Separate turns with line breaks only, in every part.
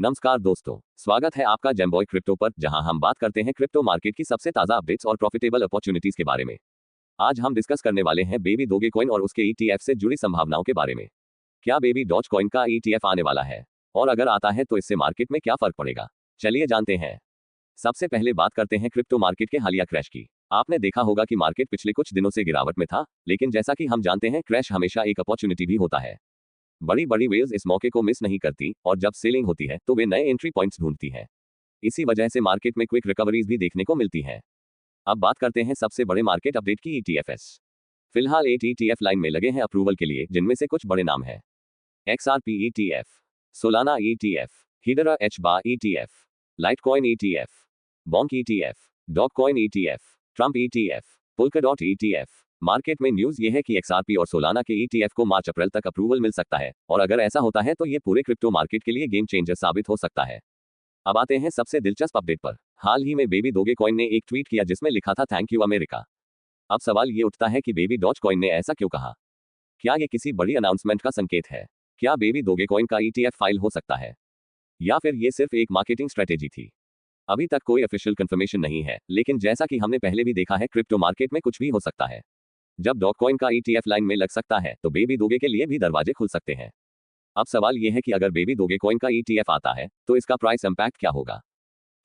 नमस्कार दोस्तों, स्वागत है आपका जेमबॉय क्रिप्टो पर, जहां हम बात करते हैं क्रिप्टो मार्केट की सबसे ताजा अपडेट्स और प्रॉफिटेबल अपॉर्चुनिटीज के बारे में। आज हम डिस्कस करने वाले हैं बेबी दोगे कॉइन और उसके ईटीएफ से जुड़ी संभावनाओं के बारे में। क्या बेबी डॉज कॉइन का ईटीएफ आने वाला है, और अगर आता है तो इससे मार्केट में क्या फर्क पड़ेगा? चलिए जानते हैं। सबसे पहले बात करते हैं क्रिप्टो मार्केट के हालिया क्रैश की। आपने देखा होगा कि मार्केट पिछले कुछ दिनों से गिरावट में था, लेकिन जैसा कि हम जानते हैं, क्रैश हमेशा एक अपॉर्चुनिटी भी होता है। बड़ी बड़ी वेल्स इस मौके को मिस नहीं करती, और जब सेलिंग होती है तो वे नए एंट्री पॉइंट्स ढूंढती हैं। इसी वजह से मार्केट में क्विक रिकवरीज भी देखने को मिलती हैं। अब बात करते हैं सबसे बड़े मार्केट अपडेट की, ईटीएफएस। फिलहाल 8 ईटीएफ लाइन में लगे हैं अप्रूवल के लिए, जिनमें से कुछ बड़े नाम हैं: XRP ETF, Solana ETF, हिडरा HBAR ETF, Litecoin ETF, बॉन्क ETF, Dogecoin ETF, Trump ETF, Polkadot ETF। Market में न्यूज ये है कि XRP और सोलाना के ETF को मार्च अप्रैल तक अप्रूवल मिल सकता है, और अगर ऐसा होता है तो ये पूरे क्रिप्टो मार्केट के लिए गेम चेंजर साबित हो सकता है। अब आते हैं सबसे दिलचस्प अपडेट पर। हाल ही में बेबी दोगे कॉइन ने एक ट्वीट किया जिसमें लिखा था, थैंक यू अमेरिका। अब सवाल ये उठता है कि बेबी डॉज कॉइन ने ऐसा क्यों कहा? क्या ये किसी बड़ी अनाउंसमेंट का संकेत है? क्या बेबी दोगे कॉइन का ETF फाइल हो सकता है, या फिर ये सिर्फ एक मार्केटिंग स्ट्रेटेजी थी? अभी तक कोई ऑफिशियल कंफर्मेशन नहीं है, लेकिन जैसा कि हमने पहले भी देखा है, क्रिप्टो मार्केट में कुछ भी हो सकता है। जब डॉगकॉइन का ETF लाइन में लग सकता है, तो बेबी दोगे के लिए भी दरवाजे खुल सकते हैं। अब सवाल यह है कि अगर बेबी दोगे कॉइन का ETF आता है तो इसका प्राइस इंपैक्ट क्या होगा?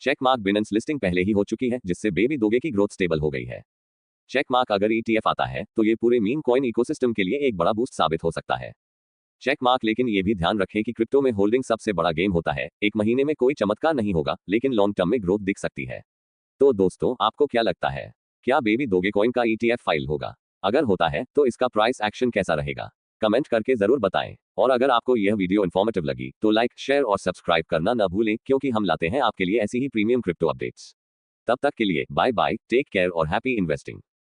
चेक मार्क बिनेंस लिस्टिंग पहले ही हो चुकी है, जिससे बेबी दोगे की ग्रोथ स्टेबल हो गई है। चेक मार्क अगर ETF आता है तो ये पूरे मीम कॉइन इकोसिस्टम के लिए एक बड़ा बूस्ट साबित हो सकता है। चेक मार्क, लेकिन ये भी ध्यान रखें कि क्रिप्टो में होल्डिंग सबसे बड़ा गेम होता है। एक महीने में कोई चमत्कार नहीं होगा, लेकिन लॉन्ग टर्म में ग्रोथ दिख सकती है। तो दोस्तों, आपको क्या लगता है, क्या बेबी दोगे कॉइन का ETF फाइल होगा? अगर होता है तो इसका प्राइस एक्शन कैसा रहेगा? कमेंट करके जरूर बताएं। और अगर आपको यह वीडियो इन्फॉर्मेटिव लगी तो लाइक, शेयर और सब्सक्राइब करना न भूलें, क्योंकि हम लाते हैं आपके लिए ऐसी ही प्रीमियम क्रिप्टो अपडेट्स। तब तक के लिए बाय बाय, टेक केयर और हैप्पी इन्वेस्टिंग।